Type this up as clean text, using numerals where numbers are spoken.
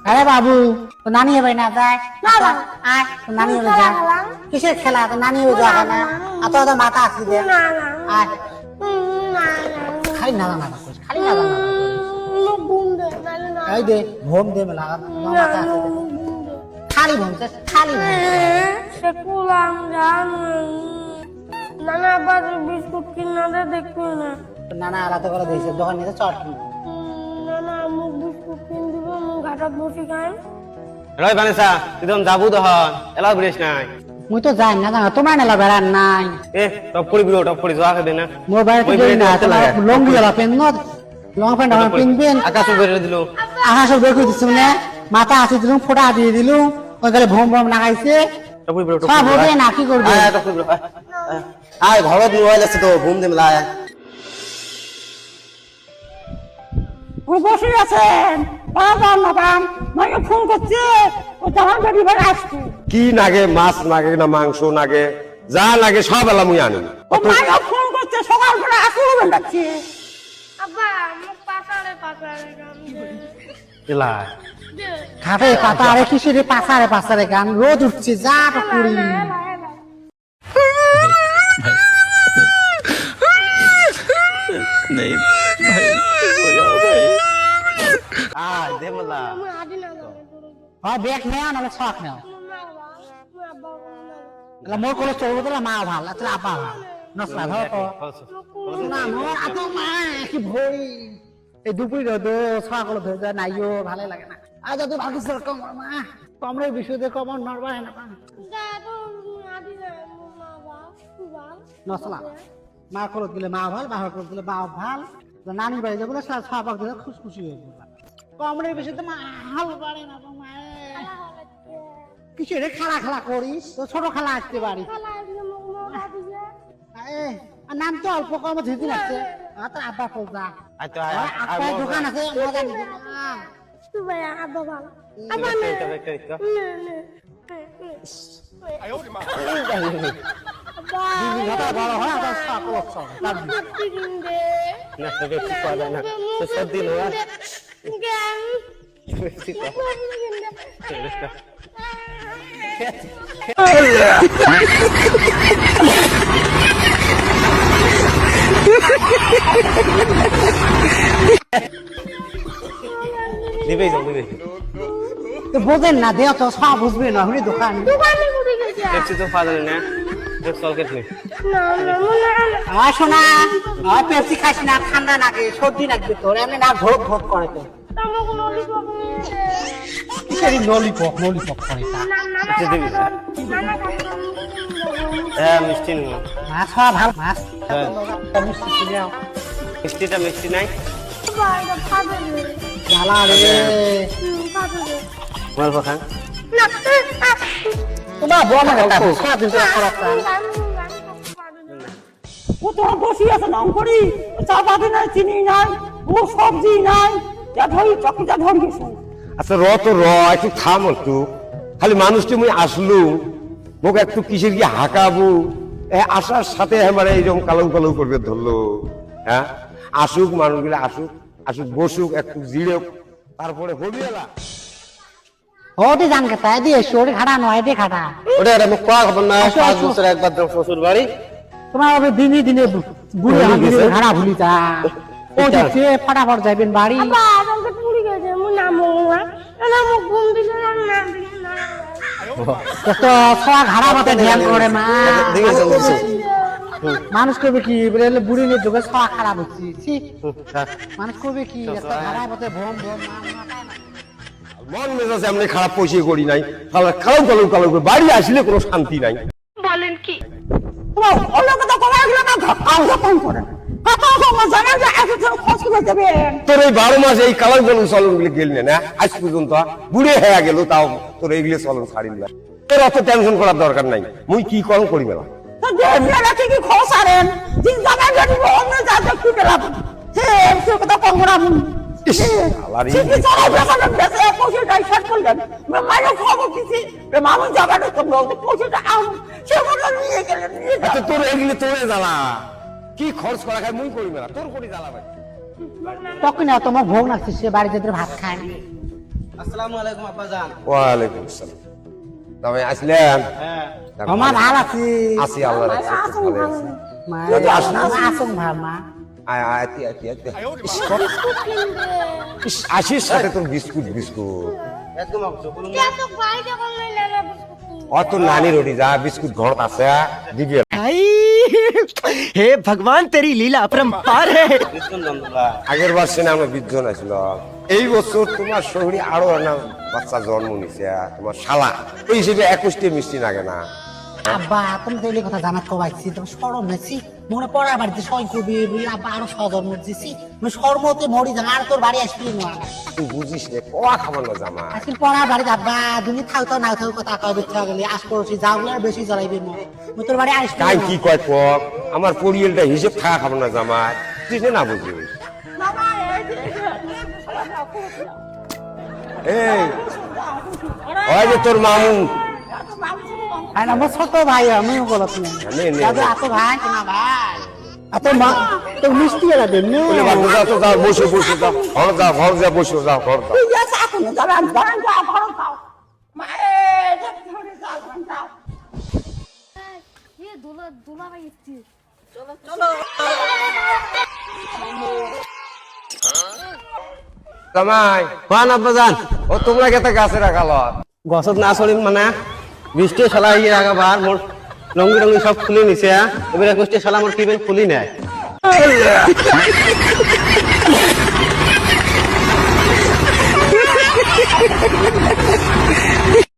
আরে বাবু তো নানি হবে না যায় আয় তো নানি হবে যা কিসের খেলা তো নানি হবে যা না এত তো মাথা আসি দে আয় খালি না না খালি না না এই দে ঘুম দে মেলা মাথা আসি দে খালি ঘুমছে খালি সে কুলাম জান নানা বাজে বিস্কুট কিনা দে দেখবি না নানা আলাদা করে দিয়েছে দোকান নিতে চট নানা মুখ বিস্কুট কিন দিব মুখ ঘাটাত বসি খাই রয় বানেসা তুই তখন যাবো তখন এলাও বেরিস নাই মুই তো যাই না জানো তোমার নেলা বেড়ার নাই এ টপ করি বিরো টপ করি যাওয়া খাবে না মোর বাড়িতে যাই না তোমার লঙ্গি গলা পেন নদ লং প্যান্ট আমার পিনবেন আকাশ বেরিয়ে দিল আকাশ বের করে দিছ মানে মাথা আসি দিলুম ফোঁটা দিয়ে দিলুম ওই গেলে ভম ভম লাগাইছে টপ করি বিরো টপ সব হবে না কি করবে আয় টপ করি বিরো আয় ঘরত মোবাইল আছে তো ঘুম দে মেলা আয় ও বসে আছেন বাবা মাদাম মাকে ফোন করছে ও জাহান বাড়ি বাড়ি আসছে কি নাগে মাছ নাগে না মাংস নাগে যা লাগে সব এলা মুই আনি ও মাকে ফোন করছে সকাল করে আসু হবে ডাকছে আব্বা মুখ পাতারে গান এলা খাবে পাতারে কিসের পাসারে গান রোদ উঠছে যা তো করি नहीं भाई हो जाओ भाई আয় দে মেলা আমি আদি না যাবো হয় ব্যাগ নেও নাহলে ছক নেও মোর কোলে চলবো তো মা ভাল আসলে আপা ভাল নসলা ধর তো না মোর আত মা কি ভই এই দুপুরি রোদ ছকল ধরে যায় নাইও ভালো লাগে না আজ তো বাকি সর কম মা কমরে বিশুদে কমন নরবা না নসলা মা কোলে গেলে মা ভাল বাহার কোলে গেলে বাপ ভাল নানি বাড়ি যাবো সবাক দিলে খুশখুশি হয়ে যাবে কমরে বিশুদে মা হাল পারে না তো মা কিসের খেলা খেলা করিস তো ছোট খেলা আসতে পারি নাম তো অল্প কম ধীরে লাগছে তো আব্বা খোঁজা আয় তো আয় আপনার দোকান আছে মজা নিতে তুই ভাই আব্বা ভালো আব্বা একটা বড় হয় আবার সকল সব না তোকে কি করা যায় না তো সব দিন হয় দিবেই যাও দিবেই তো বোঝেন না দেও তো সব বুঝবে না হলি দোকান দোকানে ঘুরে গেছে দেখছি তো ফাদার না এক সলকে তুই শোনা পেপসি খাস না ঠান্ডা লাগে সর্দি লাগবে তোর এমনি না ভোগ ভোগ করে তো আমাকে ললিপপ কিসেরই ললিপপ করে তা আচ্ছা দিবি হ্যাঁ মিষ্টি নেব মাছ হওয়া ভালো মাছ হ্যাঁ। মিষ্টি কিনে আও। মিষ্টি নাই বাইরে খাবে জ্বালা রে খাবে গল্প খান না তোমার বল না কথা সারাদিন তো খারাপ চাল ও তো বসি আছে নাম করি চা পাতি নাই চিনি নাই ও সবজি নাই যা ধরি চকিটা ধরি গেছে আচ্ছা একটু থাম একটু খালি মানুষটি মুই আসলু মোক একটু কিসের কি হাঁকাবো আসার সাথে আমার এইরকম কালৌ করবে ধরলো হ্যাঁ আসুক মানুষগুলো আসুক বসুক একটু জিড়ে তারপরে হবি এলা ওটি জান কে তাই দিয়ে শরীর খাটা নয় এটি খাটা ওটা এটা মুখ কোয়া খবর না 5 বছর একবার দাও শ্বশুর বাড়ি তোমার হবে দিনে বুড়ি হাঁড়ি খাড়া ভুলি তা ও দেখছে ফটাফট যাইবেন বাড়ি আব্বা আমাকে পুরি গেছে মু নামো না মু ঘুম দিলে না দিলে না তো সব ঘাড়া মতে ধ্যান করে মা দিকে চলছে মানুষ করবে কি বলে বুড়ি নিয়ে যোগে সব খারাপ হচ্ছে ছি মানুষ করবে কি একটা ঘাড়া মতে ভম ভম মন মেজাজ এমনি খারাপ পয়সা করি নাই কালৌ করে বাড়ি আসলে কোনো শান্তি নাই তোমার অন্য কথা করা গেলে না আলাদা ফোন করে কথা বলবো জানেন যে এত খরচ করে দেবে তোর এই 12 মাস এই কালার চলন গুলো গেলি না আজ পর্যন্ত বুড়ে হয়ে গেল তাও তোর এইগুলো চলন ছাড়িল না তোর অত টেনশন করার দরকার নাই মুই কি করম করি মেলা তো দেড় কি কি খরচ আনেন জিন জানা যদি অন্য জায়গা কি পেলাম হে সে কথা কম করা আলারি কি চলো বেসানো বেসে পয়সাটা শর্ট করলেন মানে খবর কিছু মানুষ যাবে না তো পয়সাটা আম সে বলল নিয়ে গেলেন আচ্ছা তোর এইগুলো তোরে জ্বালা কি খরচ করা খায় মুই করি মেলা তোর করি জ্বালা ভাই তখন তোমার ভোগ লাগছে সে বাড়িতে ভাত খায় আসসালামু আলাইকুম আব্বাজান। ওয়ালাইকুম আসসালাম। তবে আসলেন? হ্যাঁ। আমার ভাল আছি আছি, আল্লাহ রাখছে, খুব ভালো আছি। মা দাদা, আসুন। আসুন ভাল মা আয় আয় আয়, আয়, আয়, আয়। ইস, আসিস সাথে তোর বিস্কুট বিস্কুট একদম অবশ্য কোনো কে তো বাইরে করলে নানা বিস্কুট কিনবে। অত নানি রোটি যা বিস্কুট ঘরত আছে দিবি। हे भगवान तेरी लीला अपरंपार है। বিদ্যুৎ নন্দুলা। আগের বার সেনে আমরা বিদ্যুৎ আসছিল, এই বছর তোমার শহরে আরো না বাচ্চা জন্ম নিছে, তোমার শালা ওই হিসেবে 21টি মিষ্টি লাগে না। আব্বা তুমি তো এই কথা জানাত কবাইছি তুমি সরম নেছি মনে পড়ার বাড়িতে সই কবি বলি আব্বা আরো সজন্ম দিছি আমি সর্বতে মরি যান আর তোর বাড়ি আসবি না তুই বুঝিস রে, কোয়া খাবার না জামা। আজকে পড়ার বাড়িতে আব্বা তুমি থাকতো না থাকো কথা কবে ইচ্ছা গেলে আস পড়ছি যাওগুলো আর বেশি জ্বলাইবি না আমি তোর বাড়ি আসবি তাই না কি কয় কক, আমার পরিয়ালটা হিসেব থাকা খাবার না জামা, তুই যে না বুঝিস। এই ওই যে তোর মামু, আর আমার ছোট ভাই আমিও বলছি নে, নে, দাদা নে। এত ভাই না ভাই এত মা তো মিষ্টি এলা দেন না বলে বাবু যাও তো, যাও বসে বসে যাও, ঘর যা বসে যাও, ঘর যাও। এ দুলা দুলা ভাই এসেছে। জামাই, কোন আব্বাজান? ও তোমরা কেতে গাছে রাখাল? গছত না চলিম মানে বৃষ্টি চলা ইয়ে আগাবার মোর রঙি রঙি সব খুলি নিছে, এবারে 21টি শালা মোর টিফিন খুলি নাই।